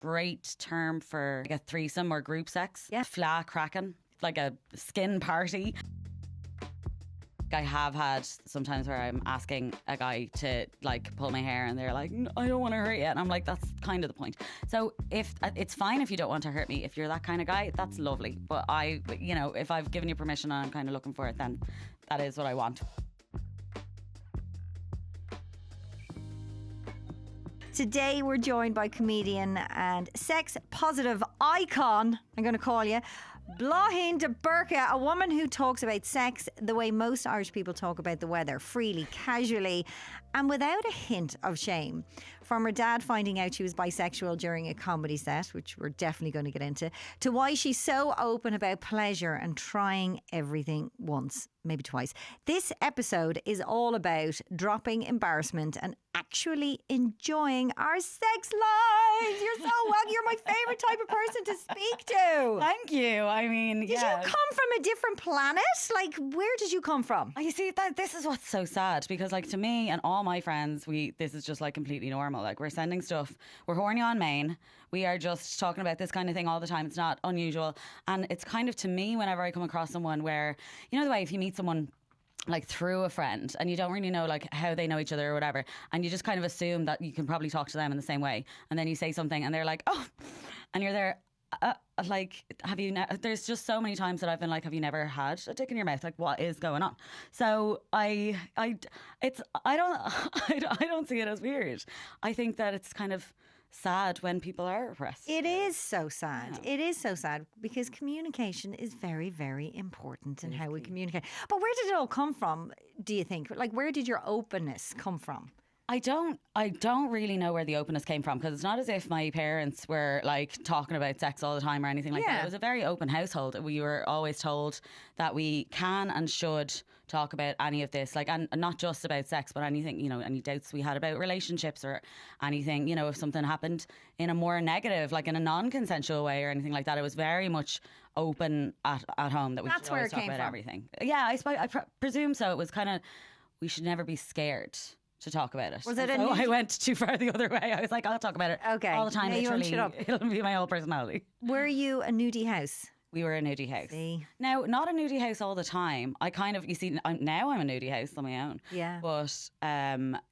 great term for like a threesome or group sex. Yeah. Fla cracking, like a skin party. I have had sometimes where I'm asking a guy to like pull my hair and they're like, I don't want to hurt you. And I'm like, that's kind of the point. So if it's fine if you don't want to hurt me, if you're that kind of guy, that's lovely. But if I've given you permission and I'm kind of looking for it, then that is what I want. Today we're joined by comedian and sex positive icon, I'm going to call you, Bláithín de Burca, a woman who talks about sex the way most Irish people talk about the weather, freely, casually, and without a hint of shame. From her dad finding out she was bisexual during a comedy set, which we're definitely going to get into, to why she's so open about pleasure and trying everything once, maybe twice. This episode is all about dropping embarrassment and actually enjoying our sex lives. You're so welcome. You're my favourite type of person to speak to. Thank you. I mean, Did you come from a different planet? Like, where did you come from? You see, this is what's so sad, because like to me and all my friends, this is just like completely normal. Like, we're sending stuff, we're horny on main, we are just talking about this kind of thing all the time. It's not unusual. And it's kind of, to me, whenever I come across someone where, you know, the way if you meet someone like through a friend and you don't really know like how they know each other or whatever, and you just kind of assume that you can probably talk to them in the same way, and then you say something and they're like, oh, and you're there like, have you there's just so many times that I've been like, have you never had a dick in your mouth? Like, what is going on? So I don't see it as weird. I think that it's kind of sad when people are repressed. It is so sad. Yeah. It is so sad because communication is very, very important in how we communicate. But where did it all come from, do you think? Like, where did your openness come from? I don't really know where the openness came from, because it's not as if my parents were like talking about sex all the time or anything like that. It was a very open household. We were always told that we can and should talk about any of this, like, and not just about sex, but anything, you know, any doubts we had about relationships or anything, you know, if something happened in a more negative, like in a non-consensual way or anything like that, it was very much open at home that we should always talk about everything. Yeah, I presume so. It was kind of, we should never be scared to talk about it. Was it so I went too far the other way. I was like, I'll talk about it all the time. Now Literally, it'll be my whole personality. Were you a nudie house? We were a nudie house. See? Now, not a nudie house all the time. I kind of, you see, now I'm a nudie house on my own. Yeah. But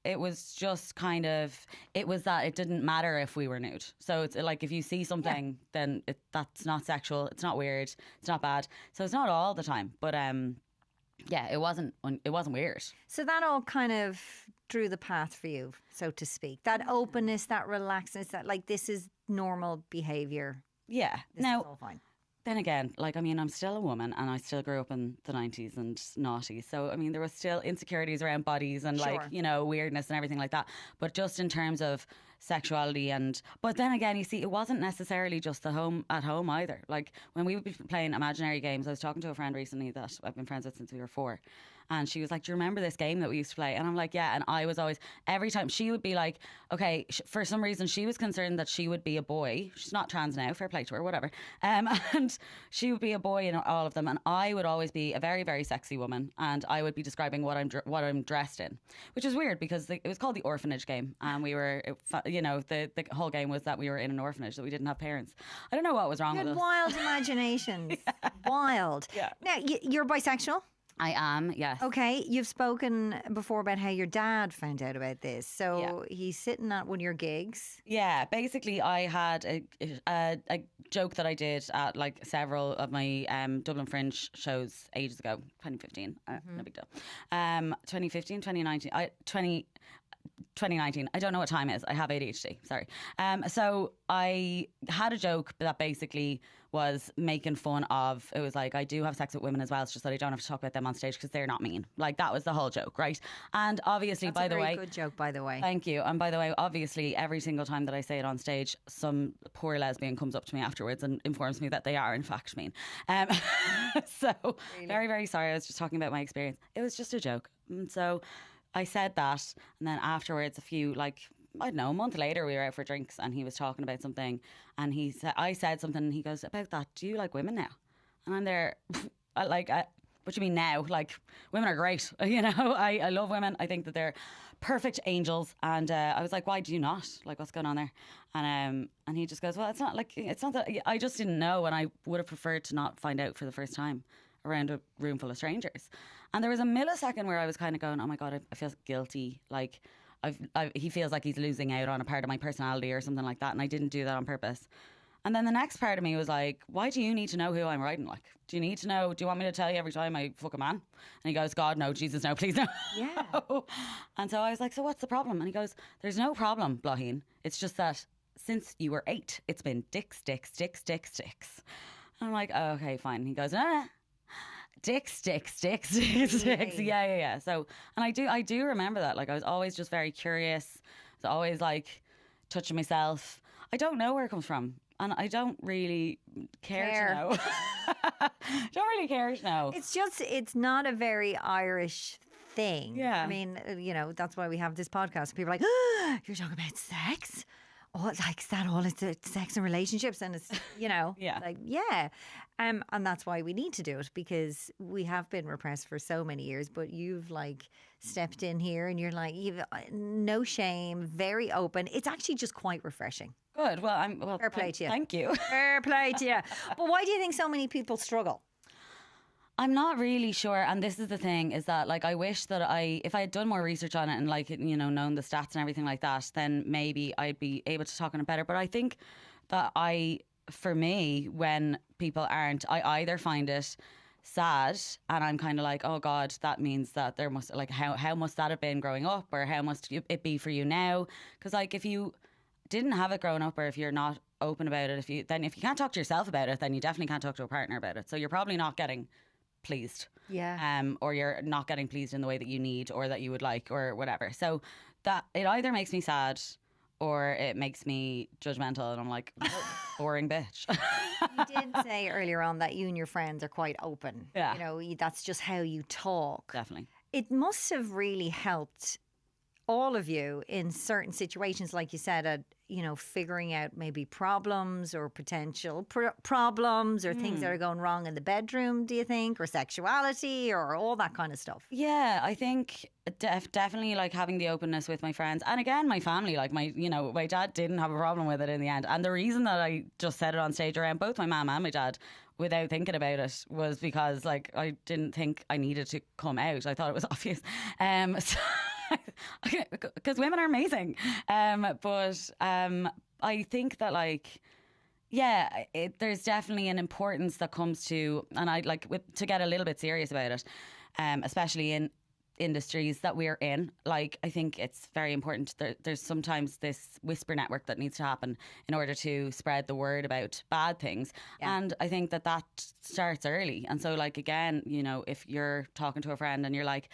it was just kind of, it was that it didn't matter if we were nude. So it's like, if you see something, then that's not sexual. It's not weird. It's not bad. So it's not all the time. But yeah, it wasn't weird. So that all kind of drew the path for you, so to speak. That openness, that relaxedness, that like, this is normal behaviour. Yeah. This now, is all fine. Then again, like, I mean, I'm still a woman and I still grew up in the 90s and noughties. So, I mean, there was still insecurities around bodies and like, you know, weirdness and everything like that. But just in terms of sexuality but then again, you see, it wasn't necessarily just at home either. Like, when we would be playing imaginary games, I was talking to a friend recently that I've been friends with since we were 4. And she was like, do you remember this game that we used to play? And I'm like, yeah. And I was always, every time she would be like, okay, for some reason she was concerned that she would be a boy. She's not trans now, fair play to her, whatever. And she would be a boy in all of them. And I would always be a very, very sexy woman. And I would be describing what I'm dressed in, which is weird because it was called the orphanage game. And we were, you know, the whole game was that we were in an orphanage, that we didn't have parents. I don't know what was wrong with us. Wild imaginations. Yeah. Wild. Yeah. Now, you're bisexual? I am, yes. Okay, you've spoken before about how your dad found out about this. So he's sitting at one of your gigs. Yeah, basically I had a joke that I did at like several of my Dublin Fringe shows ages ago, 2015, no big deal. 2015, 2019, 2019. I don't know what time it is. I have ADHD. Sorry. So I had a joke that basically was making fun of, it was like, I do have sex with women as well. It's just that I don't have to talk about them on stage because they're not mean. Like, that was the whole joke, right? And obviously, That's by the way, a very good joke, by the way. Thank you. And by the way, obviously, every single time that I say it on stage, some poor lesbian comes up to me afterwards and informs me that they are in fact mean. So really? Very, very sorry. I was just talking about my experience. It was just a joke. And so I said that, and then afterwards, I don't know, a month later, we were out for drinks and he was talking about something, and I said something, and he goes, about that, do you like women now? And I'm there, What do you mean now? Like, women are great. You know, I love women. I think that they're perfect angels. And I was like, why do you not? Like, what's going on there? And he just goes, well, it's not that, I just didn't know, and I would have preferred to not find out for the first time around a room full of strangers. And there was a millisecond where I was kind of going, oh my God, I feel guilty. Like, he feels like he's losing out on a part of my personality or something like that. And I didn't do that on purpose. And then the next part of me was like, why do you need to know who I'm riding like? Do you need to know? Do you want me to tell you every time I fuck a man? And he goes, God, no, Jesus, no, please no. Yeah. And so I was like, so what's the problem? And he goes, there's no problem, Bláithín. It's just that since you were 8, it's been dicks. And I'm like, oh, okay, fine. And he goes, dicks. Yeah. So, and I do remember that. Like, I was always just very curious. I was always like touching myself. I don't know where it comes from. And I don't really care to know. Don't really care to know. It's not a very Irish thing. Yeah. I mean, you know, that's why we have this podcast. People are like, oh, you're talking about sex? Oh, like, is that all? It's sex and relationships, and it's, you know, yeah. like, yeah. And that's why we need to do it, because we have been repressed for so many years. But you've like stepped in here, and you're like, you've no shame, very open. It's actually just quite refreshing. Good. Well, fair play to you. Thank you. Fair play to you. But why do you think so many people struggle? I'm not really sure, and this is the thing, is that like I wish that if I had done more research on it and like, you know, known the stats and everything like that, then maybe I'd be able to talk on it better. But I think that for me, when people aren't, I either find it sad and I'm kind of like, oh God, that means that there must, like, how must that have been growing up, or how must it be for you now? Because like, if you didn't have it growing up, or if you're not open about it, if you can't talk to yourself about it, then you definitely can't talk to a partner about it. So you're probably not getting pleased, or you're not getting pleased in the way that you need or that you would like, or whatever. So that it either makes me sad or it makes me judgmental, and I'm like, boring bitch. You did say earlier on that you and your friends are quite open. Yeah. You know, that's just how you talk. Definitely. It must have really helped all of you in certain situations, like you said, at, you know, figuring out maybe problems or potential problems or things that are going wrong in the bedroom, do you think, or sexuality or all that kind of stuff? Yeah, I think definitely like having the openness with my friends, and again my family. Like my dad didn't have a problem with it in the end, and the reason that I just said it on stage around both my mum and my dad without thinking about it was because like I didn't think I needed to come out. I thought it was obvious. Because women are amazing. But I think that like, yeah, there's definitely an importance that comes to, and I like to get a little bit serious about it, especially in industries that we're in. Like, I think it's very important. There's sometimes this whisper network that needs to happen in order to spread the word about bad things. Yeah. And I think that starts early. And so like, again, you know, if you're talking to a friend and you're like,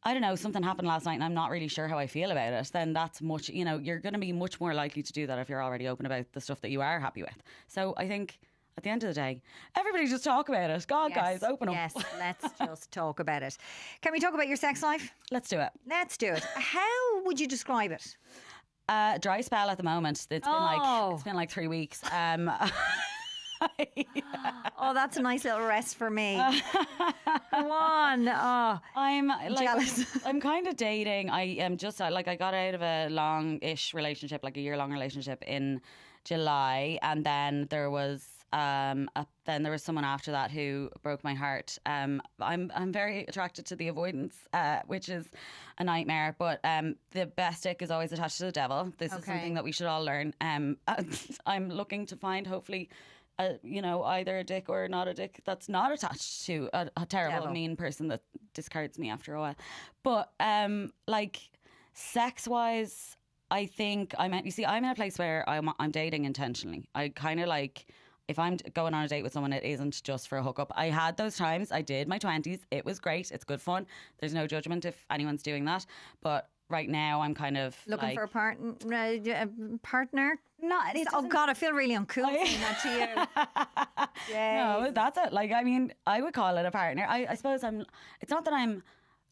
I don't know, something happened last night and I'm not really sure how I feel about it, then that's much, you know, you're going to be much more likely to do that if you're already open about the stuff that you are happy with. So I think at the end of the day, everybody just talk about it. God, yes, guys, open up. Yes, let's just talk about it. Can we talk about your sex life? Let's do it. Let's do it. How would you describe it? Dry spell at the moment. It's been like 3 weeks. Oh, that's a nice little rest for me. Come on. Oh, I'm jealous. I'm kind of dating. I am just like, I got out of a long-ish relationship, like a year-long relationship in July, and then there was someone after that who broke my heart. I'm very attracted to the avoidance, which is a nightmare. But the best dick is always attached to the devil. This is something that we should all learn. I'm looking to find, hopefully, either a dick or not a dick that's not attached to a terrible, mean person that discards me after a while. But like, sex-wise, I think I'm in a place where I'm dating intentionally. I kind of like, if I'm going on a date with someone, it isn't just for a hookup. I had those times. I did my 20s. It was great. It's good fun. There's no judgment if anyone's doing that. But right now, I'm kind of looking for a partner. No, oh God, I feel really uncool saying that to you. No, that's it. Like, I mean, I would call it a partner. I suppose it's not that I'm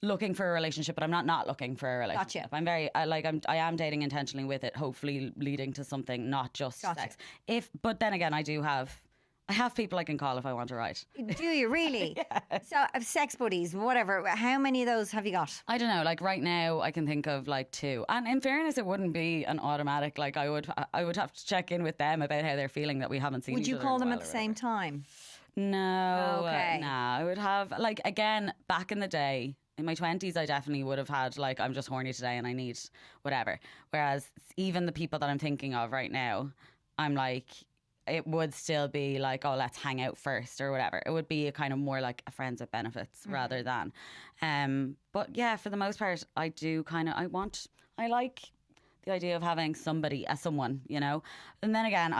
looking for a relationship, but I'm not looking for a relationship. Gotcha. I'm very I am dating intentionally with it, hopefully leading to something, not just sex. But then again, I I have people I can call if I want to write. Do you really? Yeah. So, sex buddies, whatever. How many of those have you got? I don't know. Like right now, I can think of like 2. And in fairness, it wouldn't be an automatic. Like I would have to check in with them about how they're feeling that we haven't seen. Would each you other call in a them while at the or same whatever. time? No. Okay. Nah. I would have like again back in the day. In my 20s, I definitely would have had like, I'm just horny today and I need whatever. Whereas even the people that I'm thinking of right now, I'm like, it would still be like, oh, let's hang out first or whatever. It would be a kind of more like a friends with benefits rather than. But yeah, for the most part, I do kind of, I like the idea of having somebody as someone, you know. And then again,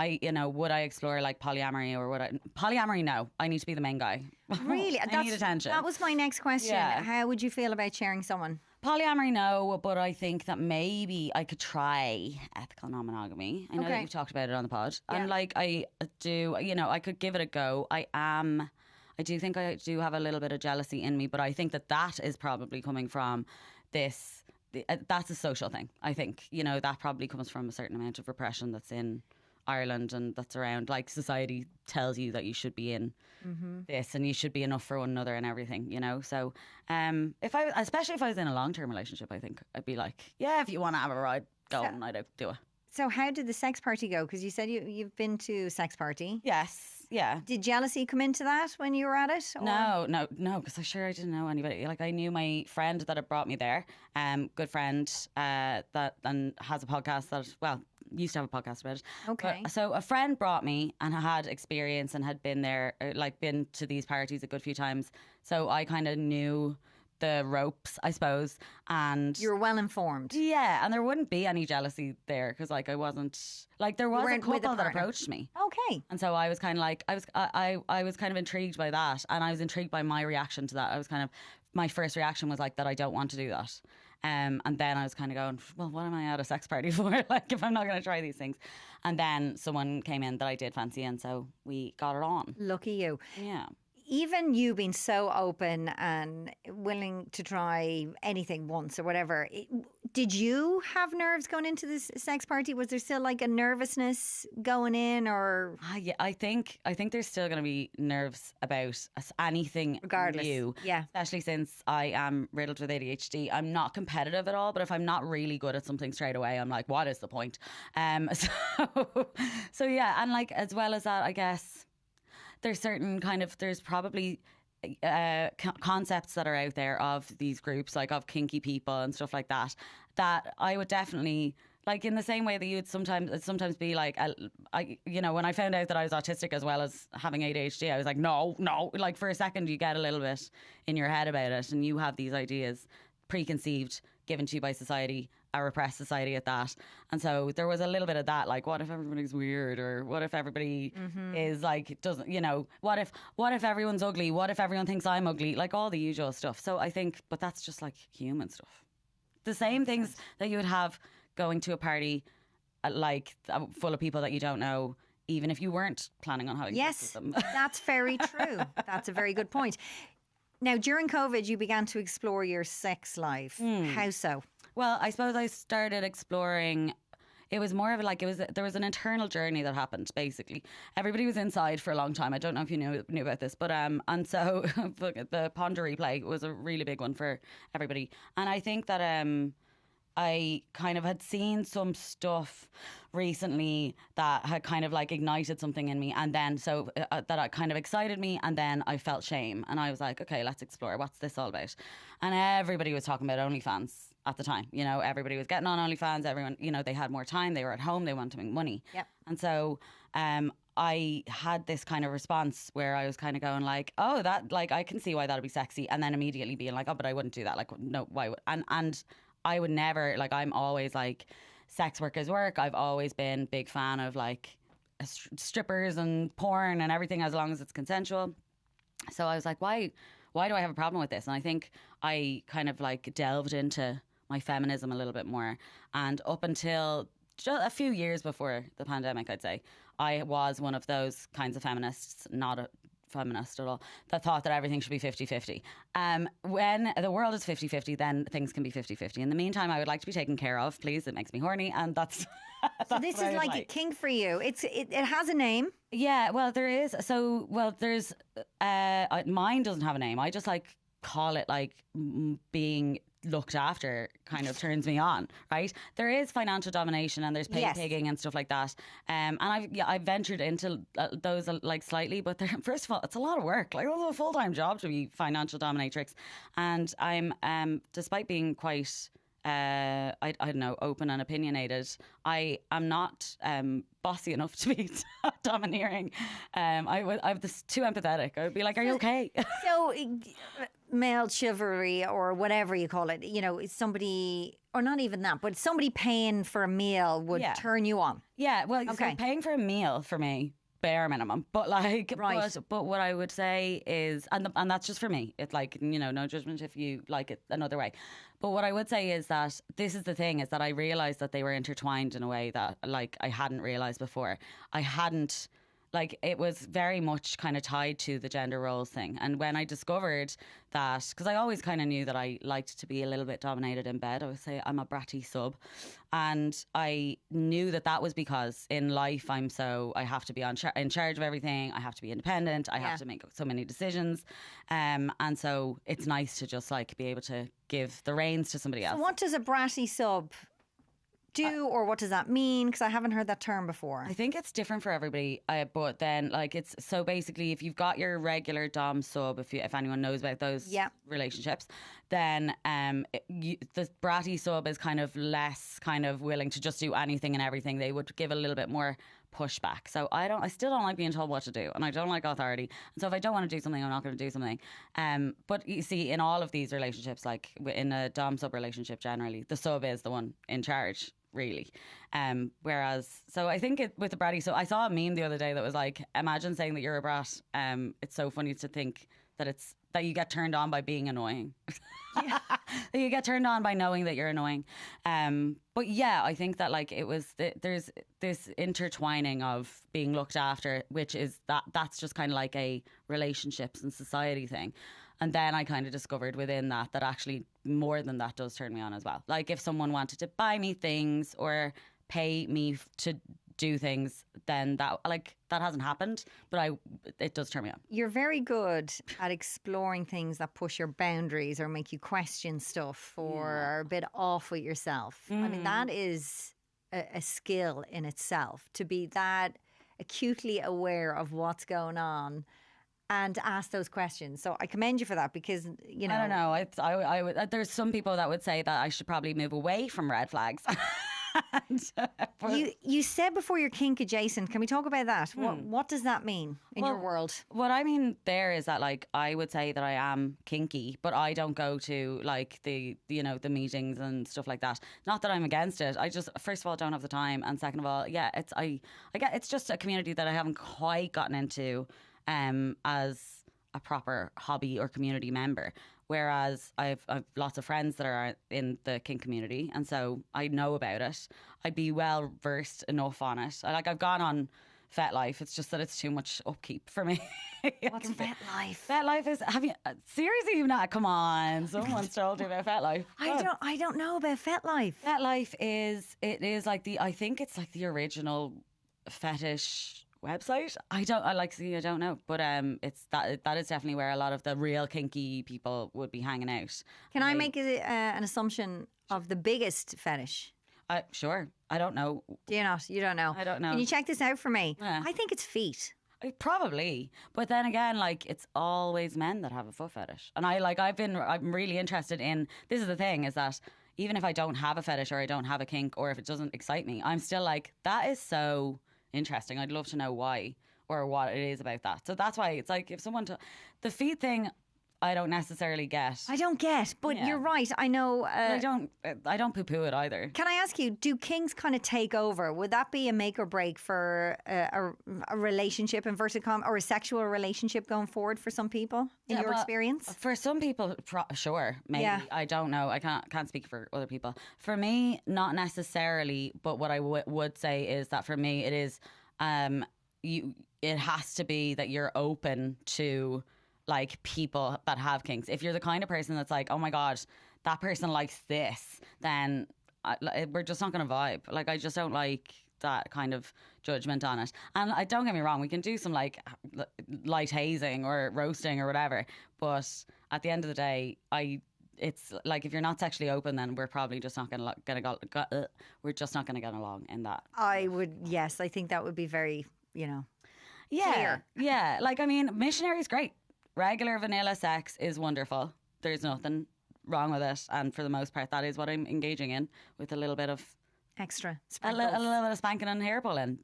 would I explore like polyamory or would I? Polyamory, no. I need to be the main guy. Really? I need attention. That was my next question. Yeah. How would you feel about sharing someone? Polyamory, no, but I think that maybe I could try ethical non-monogamy. I know that you've talked about it on the pod. Yeah. And like I do, I could give it a go. I do think I do have a little bit of jealousy in me, but I think that is probably coming from this. That's a social thing. I think, that probably comes from a certain amount of repression that's in Ireland and that's around, like, society tells you that you should be in this and you should be enough for one another and everything, so especially if I was in a long-term relationship, I think I'd be like, yeah, if you want to have a ride, go on, I'd do it. So how did the sex party go? Because you said you've been to a sex party. Yes. Yeah. Did jealousy come into that when you were at it? Or? No, because I didn't know anybody. Like, I knew my friend that had brought me there, good friend that and has a podcast that, used to have a podcast about it. Okay. But, so a friend brought me and had experience and had been there, been to these parties a good few times. So I kind of knew the ropes, I suppose, and you were well informed. Yeah, and there wouldn't be any jealousy there because, like, I wasn't like there was a couple that approached me. Okay, and so I was kind of like I was kind of intrigued by that, and I was intrigued by my reaction to that. I was kind of my first reaction was like that I don't want to do that, and then I was kind of going, well, what am I at a sex party for? Like, if I'm not going to try these things. And then someone came in that I did fancy, and so we got it on. Lucky you. Yeah. Even you being so open and willing to try anything once or whatever, did you have nerves going into this sex party? Was there still like a nervousness going in, or? Yeah, I think there's still going to be nerves about anything regardless. New. Yeah. Especially since I am riddled with ADHD. I'm not competitive at all, but if I'm not really good at something straight away, I'm like, what is the point? So yeah, and like as well as that, I guess. There's probably concepts that are out there of these groups, like of kinky people and stuff like that, that I would definitely, like, in the same way that you'd sometimes be like, when I found out that I was autistic as well as having ADHD, I was like, no, like for a second you get a little bit in your head about it and you have these ideas preconceived, given to you by society, a repressed society at that. And so there was a little bit of that, like, what if everybody's weird, or what if everybody is like, doesn't, what if everyone's ugly, what if everyone thinks I'm ugly, like all the usual stuff. So I think, but that's just like human stuff, the same things that you would have going to a party like full of people that you don't know, even if you weren't planning on having sex with them. That's very true. That's a very good point. Now, during COVID, you began to explore your sex life. How so? Well, I suppose I started exploring. It was more of like there was an internal journey that happened. Basically, everybody was inside for a long time. I don't know if you knew about this, but and so the Ponder replay was a really big one for everybody. And I think that I kind of had seen some stuff recently that had kind of like ignited something in me, and then so that kind of excited me, and then I felt shame, and I was like, okay, let's explore. What's this all about? And everybody was talking about OnlyFans at the time. Everybody was getting on OnlyFans. Everyone, they had more time. They were at home. They wanted to make money. Yep. And so I had this kind of response where I was kind of going like, oh, that, like, I can see why that would be sexy, and then immediately being like, oh, but I wouldn't do that. Like, no, why would? And I would never, like, I'm always like, sex work is work. I've always been a big fan of like strippers and porn and everything as long as it's consensual. So I was like, why do I have a problem with this? And I think I kind of like delved into my feminism a little bit more. And up until just a few years before the pandemic, I'd say, I was one of those kinds of feminists, not feminist at all, that thought that everything should be 50-50. When the world is 50-50, then things can be 50-50. In the meantime, I would like to be taken care of, please. It makes me horny, and that's so this is like a kink for you. It has a name. Yeah, well, there is. So, well, there's mine doesn't have a name. I just like call it like being looked after kind of turns me on, right? There is financial domination and there's pigging and stuff like that. And I've ventured into those like slightly, but first of all, it's a lot of work. Like, it's a full-time job to be financial dominatrix. And I'm, despite being quite, I don't know, open and opinionated, I am not bossy enough to be domineering. I'm too empathetic. I would be like, are you okay? So male chivalry or whatever you call it, you know, somebody, or not even that, but somebody paying for a meal would turn you on. Yeah, well, so paying for a meal for me, bare minimum. But like, but what I would say is, and that's just for me. It's like, you know, no judgment if you like it another way. But what I would say is that this is the thing, is that I realised that they were intertwined in a way that like I hadn't realised before. I hadn't, like, it was very much kind of tied to the gender roles thing. And when I discovered that, because I always kind of knew that I liked to be a little bit dominated in bed. I would say I'm a bratty sub. And I knew that that was because in life I have to be in charge of everything. I have to be independent. I have to make so many decisions. And so it's nice to just like be able to give the reins to somebody else. So what does a bratty sub do, or what does that mean? Because I haven't heard that term before. I think it's different for everybody, but then like it's so basically if you've got your regular dom sub, if anyone knows about those relationships, then the bratty sub is kind of less kind of willing to just do anything and everything. They would give a little bit more pushback. So I still don't like being told what to do, and I don't like authority. And so if I don't want to do something, I'm not going to do something. But you see, in all of these relationships, like in a dom sub relationship, generally the sub is the one in charge, really. Whereas, so I think with the bratty, so I saw a meme the other day that was like, imagine saying that you're a brat. It's so funny to think that you get turned on by being annoying. That you get turned on by knowing that you're annoying. But yeah, I think that like it was there's this intertwining of being looked after, which is that's just kind of like a relationships and society thing. And then I kind of discovered within that actually more than that does turn me on as well. Like if someone wanted to buy me things or pay me to do things, then that hasn't happened, but it does turn me on. You're very good at exploring things that push your boundaries or make you question stuff or are a bit off with yourself. I mean, that is a skill in itself, to be that acutely aware of what's going on and ask those questions. So I commend you for that, because, you know, I don't know. There's some people that would say that I should probably move away from red flags. You said before you're kink adjacent. Can we talk about that? What does that mean in your world? What I mean there is that like I would say that I am kinky, but I don't go to like the meetings and stuff like that. Not that I'm against it. I just, first of all, don't have the time, and second of all, it's just a community that I haven't quite gotten into as a proper hobby or community member. Whereas I've lots of friends that are in the kink community, and so I know about it. I'd be well versed enough on it. I've gone on FetLife. It's just that it's too much upkeep for me. What's FetLife? FetLife is, have you seriously, you've not? Come on, someone's told you about FetLife. I don't know about FetLife. FetLife is like I think it's like the original fetish website. I don't know, but it's that is definitely where a lot of the real kinky people would be hanging out. Can I make an assumption of the biggest fetish? Sure. I don't know. Do you not? You don't know. I don't know. Can you check this out for me? Yeah. I think it's feet. Probably, but then again, like it's always men that have a foot fetish, and I'm really interested in. This is the thing, is that even if I don't have a fetish or I don't have a kink, or if it doesn't excite me, I'm still like, that is so interesting. I'd love to know why or what it is about that. So that's why it's like, if someone the feet thing, I don't necessarily get. But you're right. I know. I don't poo-poo it either. Can I ask you, do kinks kind of take over? Would that be a make or break for a relationship, inverted commas, or a sexual relationship going forward for some people in your experience? For some people, sure, maybe. Yeah. I don't know. I can't speak for other people. For me, not necessarily. But what I would say is that for me, it is it has to be that you're open to like people that have kinks. If you're the kind of person that's like, oh my God, that person likes this, then we're just not going to vibe. Like, I just don't like that kind of judgment on it. And I don't get me wrong, we can do some like light hazing or roasting or whatever, but at the end of the day, it's like, if you're not sexually open, then we're probably just not we're just not going to get along in that. I think that would be very, clear. Yeah. Like, I mean, missionary is great. Regular vanilla sex is wonderful. There's nothing wrong with it, and for the most part, that is what I'm engaging in, with a little bit of extra a little bit of spanking and hair pulling,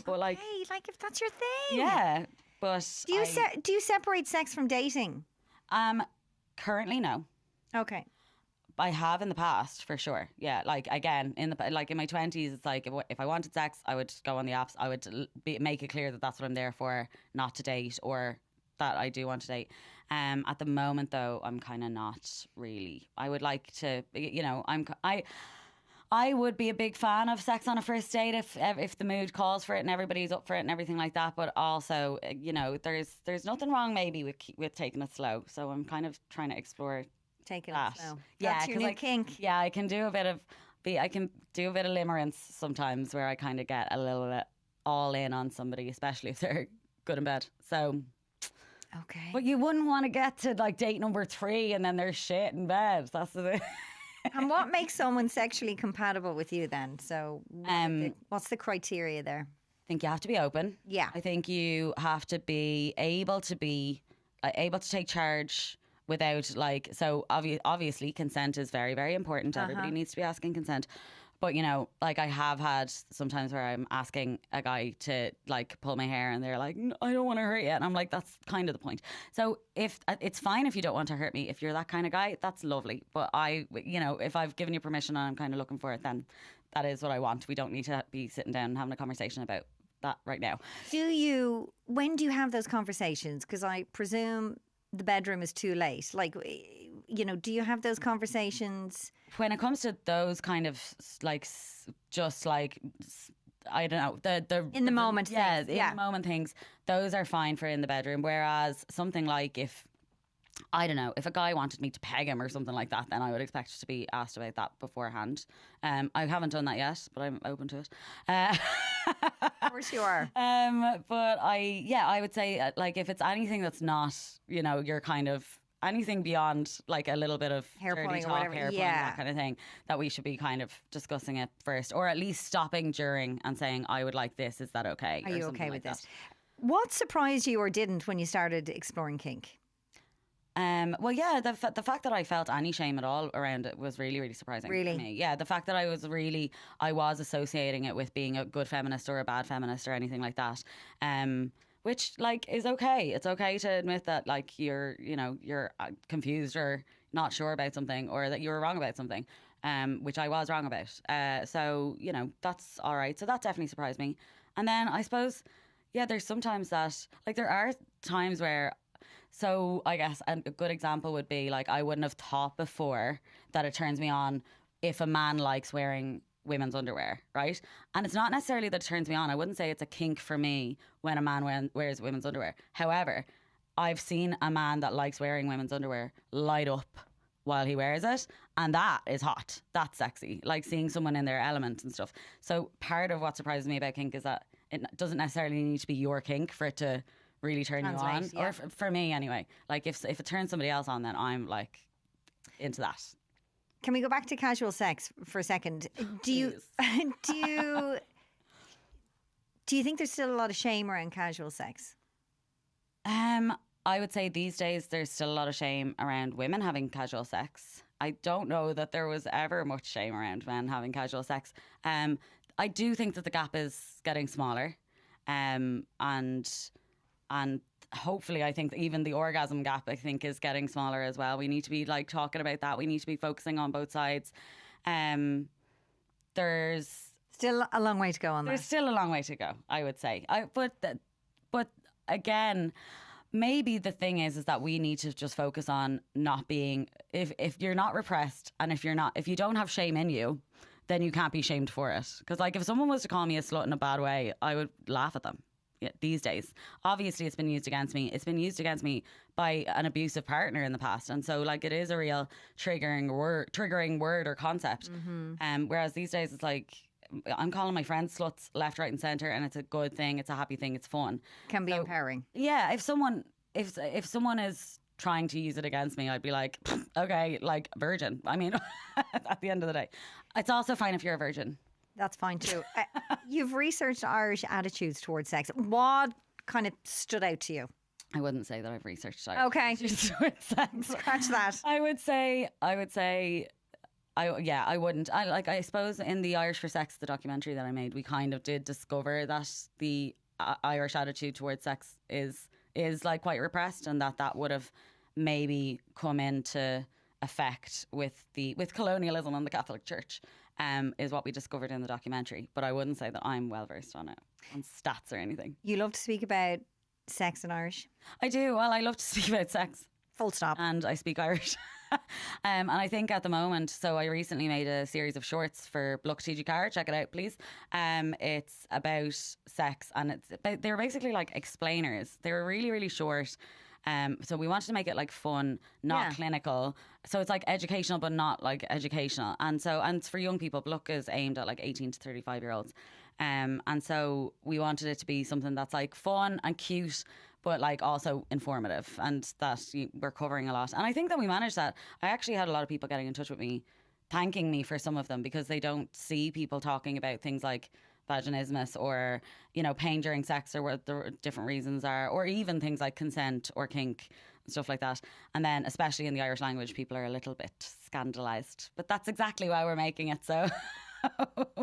But like if that's your thing, yeah. But do you separate sex from dating? Currently, no. Okay. I have in the past, for sure. Yeah, like, again, in my 20s, it's like, if I wanted sex, I would go on the apps. I would make it clear that that's what I'm there for, not to date, or that I do want to date. At the moment, though, I'm kind of not really. I would like to, I would be a big fan of sex on a first date if the mood calls for it and everybody's up for it and everything like that. But also, there's nothing wrong maybe with taking it slow. So I'm kind of trying to explore taking that. It slow. Yeah, that's your new kink. Yeah, I can do a bit of limerence sometimes, where I kind of get a little bit all in on somebody, especially if they're good in bed. So. Okay. But you wouldn't want to get to like date number 3 and then they're shit in bed. That's the thing. And what makes someone sexually compatible with you then? So what's the criteria there? I think you have to be open. Yeah. I think you have to be able to take charge without like, so obviously consent is very, very important. Everybody needs to be asking consent. But, like, I have had sometimes where I'm asking a guy to, like, pull my hair and they're like, I don't want to hurt you. And I'm like, that's kind of the point. So if it's fine if you don't want to hurt me. If you're that kind of guy, that's lovely. But if I've given you permission and I'm kind of looking for it, then that is what I want. We don't need to be sitting down and having a conversation about that right now. When do you have those conversations? Because I presume the bedroom is too late. Like, do you have those conversations? When it comes to those kind of like, just like, I don't know, the in the moment things. The moment things, those are fine for in the bedroom. Whereas something like, if I don't know, if a guy wanted me to peg him or something like that, then I would expect to be asked about that beforehand. I haven't done that yet, but I'm open to it. Of course you are. But I would say like, if it's anything that's not, you're kind of, anything beyond like a little bit of hair pulling or whatever, hair pulling, that kind of thing, that we should be kind of discussing it first, or at least stopping during and saying, I would like this, is that okay? Are you okay with this? What surprised you or didn't when you started exploring kink? Well, yeah, the fact that I felt any shame at all around it was really, really surprising to me. Yeah, the fact that I was associating it with being a good feminist or a bad feminist or anything like that. Which, like, is okay. It's okay to admit that, like, you're confused or not sure about something, or that you were wrong about something, which I was wrong about. So, that's all right. So that definitely surprised me. And then I suppose, yeah, there's sometimes that, like, there are times where, so I guess a good example would be, like, I wouldn't have thought before that it turns me on if a man likes wearing women's underwear, right? And it's not necessarily that it turns me on. I wouldn't say it's a kink for me when a man wears women's underwear. However, I've seen a man that likes wearing women's underwear light up while he wears it, and that is hot. That's sexy. Like, seeing someone in their element and stuff. So part of what surprises me about kink is that it doesn't necessarily need to be your kink for it to really turn you on. Yeah. Or for me anyway. Like, if it turns somebody else on, then I'm like into that. Can we go back to casual sex for a second? Do you think there's still a lot of shame around casual sex? I would say these days there's still a lot of shame around women having casual sex. I don't know that there was ever much shame around men having casual sex. I do think that the gap is getting smaller, and hopefully, I think even the orgasm gap, I think, is getting smaller as well. We need to be like talking about that. We need to be focusing on both sides. There's still a long way to go on that. There's still a long way to go, I would say. But again, maybe the thing is that we need to just focus on not being, if you're not repressed, and if you don't have shame in you, then you can't be shamed for it. Because, like, if someone was to call me a slut in a bad way, I would laugh at them. these days. Obviously, it's been used against me. It's been used against me by an abusive partner in the past, and so like it is a real triggering word or concept. Whereas these days, it's like I'm calling my friends sluts left, right, and centre, and it's a good thing. It's a happy thing. It's fun. Can be empowering. Yeah, if someone is trying to use it against me, I'd be like, okay, like virgin. I mean, at the end of the day, it's also fine if you're a virgin. That's fine too. You've researched Irish attitudes towards sex. What kind of stood out to you? I wouldn't say that I've researched Irish attitudes towards sex. Scratch that. I would say. I wouldn't. I suppose in the Irish for Sex, the documentary that I made, we kind of did discover that the Irish attitude towards sex is like quite repressed, and that would have maybe come into effect with colonialism and the Catholic Church, is what we discovered in the documentary. But I wouldn't say that I'm well versed on stats or anything. You love to speak about sex in Irish? I do. Well, I love to speak about sex. Full stop. And I speak Irish. And I think at the moment, so I recently made a series of shorts for Bláithín de Burca. Check it out, please. It's about sex, and they were basically like explainers. They were really, really short. So we wanted to make it like fun, not clinical. So it's like educational, but not like educational. And for young people, Bluck is aimed at like 18 to 35-year-olds. And so we wanted it to be something that's like fun and cute, but like also informative, and that we're covering a lot. And I think that we managed that. I actually had a lot of people getting in touch with me, thanking me for some of them, because they don't see people talking about things like vaginismus or, pain during sex, or what the different reasons are, or even things like consent or kink and stuff like that. And then especially in the Irish language, people are a little bit scandalised, but that's exactly why we're making it. So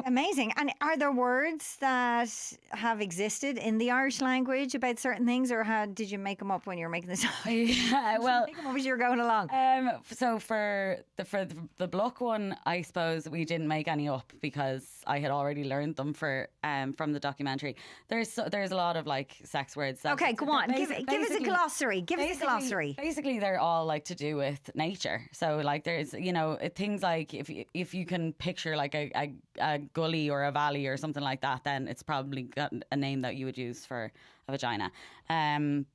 amazing. And are there words that have existed in the Irish language about certain things, or did you make them up when you were making this? Yeah, well, make them up as you were going along. So for the Bluck one, I suppose we didn't make any up because I had already learned them from the documentary. There's a lot of like sex words. Okay, go on. Give us a glossary. Give us a glossary. Basically, they're all like to do with nature. So like there's things like if you can picture like a gully or a valley or something like that, then it's probably got a name that you would use for a vagina.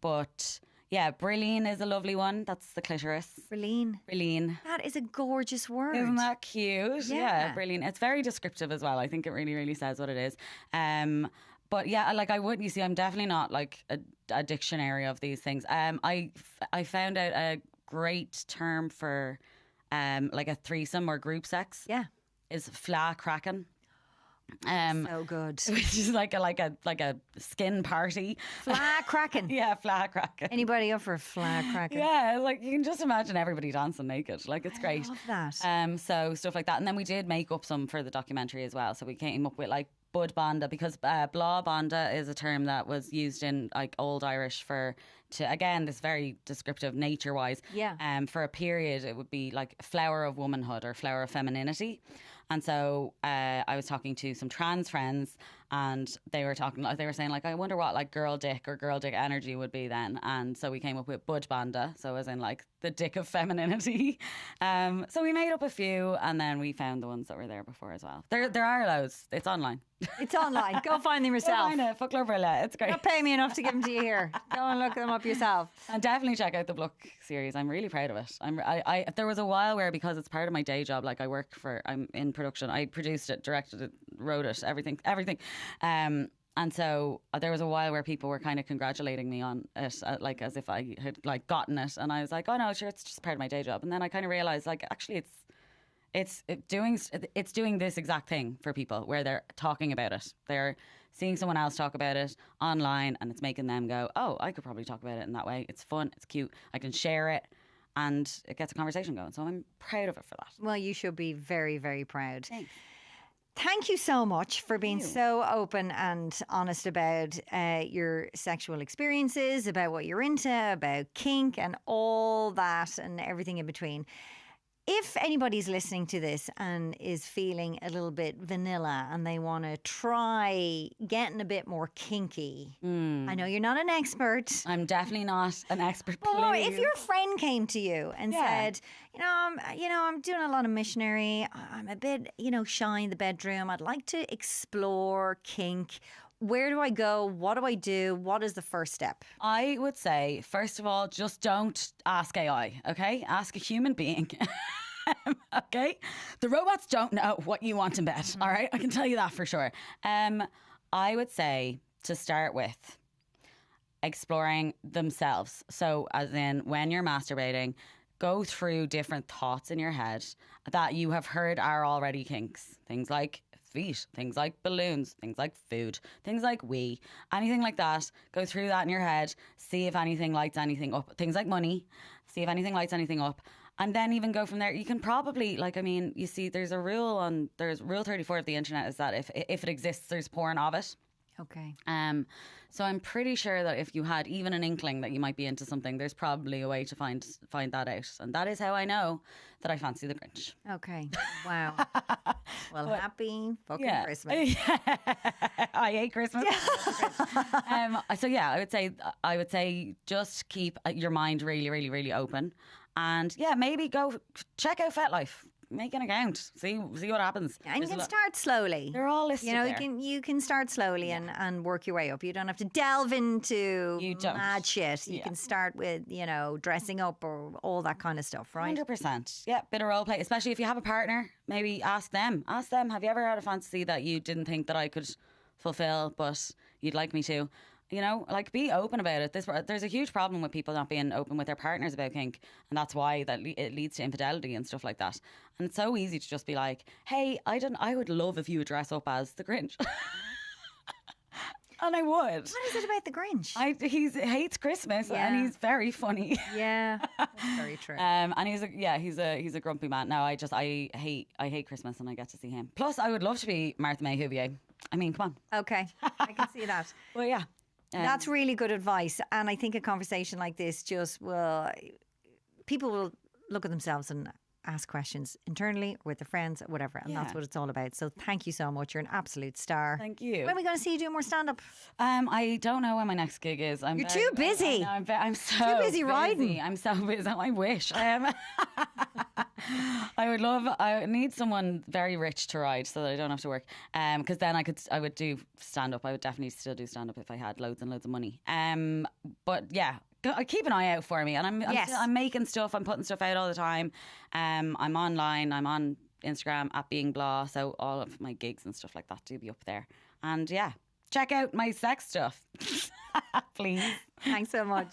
But yeah, brilliant is a lovely one. That's the clitoris. Brilliant. That is a gorgeous word. Isn't that cute? Yeah, brilliant. It's very descriptive as well. I think it really, really says what it is. But yeah, like I'm definitely not like a dictionary of these things. I found out a great term for like a threesome or group sex. Yeah. Is fla cracking. So good. Which is like a skin party. Fla cracking. Yeah, fla cracking. Anybody up for fla cracking? Yeah, like you can just imagine everybody dancing naked. Like it's great. I love that. So stuff like that. And then we did make up some for the documentary as well. So we came up with like bud banda, because blah banda is a term that was used in like Old Irish again, this very descriptive nature wise. Yeah. For a period, it would be like flower of womanhood or flower of femininity. And so I was talking to some trans friends, and they were saying like, I wonder what like girl dick or girl dick energy would be then. And so we came up with bud banda, so as in like the dick of femininity. So we made up a few, and then we found the ones that were there before as well. There are loads. It's online. It's online. Go find them yourself. Go find it. Folklore Brilla. It's great. Don't pay me enough to give them to you here. Go and look them up yourself. And definitely check out the Bluck series. I'm really proud of it. There was a while where, because it's part of my day job, like I'm in production. I produced it, directed it, wrote it, everything. And so there was a while where people were kind of congratulating me on it, like as if I had like gotten it, and I was like, oh no, sure, it's just part of my day job. And then I kind of realized, like, actually, it's doing this exact thing for people, where they're talking about it. They're seeing someone else talk about it online, and it's making them go, oh, I could probably talk about it in that way. It's fun, it's cute, I can share it, and it gets a conversation going. So I'm proud of it for that. Well, you should be very, very proud. Thanks. Thank you so much for being so open and honest about your sexual experiences, about what you're into, about kink and all that and everything in between. If anybody's listening to this and is feeling a little bit vanilla and they want to try getting a bit more kinky, I know you're not an expert. I'm definitely not an expert. Well, if your friend came to you and said, I'm doing a lot of missionary, I'm a bit, shy in the bedroom, I'd like to explore kink. where do I go? What do I do? What is the first step? I would say, first of all, just don't ask AI, okay? Ask a human being. Okay? The robots don't know what you want in bed, all right? I can tell you that for sure. I would say to start with exploring themselves. So as in when you're masturbating, go through different thoughts in your head that you have heard are already kinks. Things like feet, things like balloons, things like food, things like wee, anything like that. Go through that in your head, see if anything lights anything up. Things like money, see if anything lights anything up. And then even go from there. You can probably, you see, there's rule 34 of the internet is that if it exists, there's porn of it. Okay. So I'm pretty sure that if you had even an inkling that you might be into something, there's probably a way to find that out. And that is how I know that I fancy the Grinch. Okay. Wow. Well, happy fucking Christmas. I hate Christmas. So yeah, I would say just keep your mind really, really, really open. And yeah, maybe go check out FetLife. Make an account. See what happens. And you can start slowly. They're all listed there. You can start slowly and work your way up. You don't have to delve into mad shit. You can start with, dressing up or all that kind of stuff, right? 100%. Yeah, bit of role play. Especially if you have a partner, maybe ask them. Ask them, have you ever had a fantasy that you didn't think that I could fulfill, but you'd like me to? Be open about it. There's a huge problem with people not being open with their partners about kink, and that's why it leads to infidelity and stuff like that. And it's so easy to just be like, "Hey, I would love if you would dress up as the Grinch," and I would. What is it about the Grinch? He hates Christmas, and he's very funny. Yeah, that's very true. And he's a grumpy man. No, I hate Christmas, and I get to see him. Plus, I would love to be Martha May Huvier. I mean, come on. Okay, I can see that. Well, yeah. That's really good advice. And I think a conversation like this people will look at themselves and ask questions internally or with their friends, whatever. And that's what it's all about. So thank you so much. You're an absolute star. Thank you. When are we going to see you do more stand-up? I don't know when my next gig is. You're too busy. I'm so too busy riding. I'm so busy. I wish. I need someone very rich to ride so that I don't have to work. Because then I would do stand-up. I would definitely still do stand-up if I had loads and loads of money. But yeah, keep an eye out for me. And I'm making stuff. I'm putting stuff out all the time. I'm online. I'm on Instagram at Being Blah. So all of my gigs and stuff like that do be up there. And yeah, check out my sex stuff. Please. Thanks so much.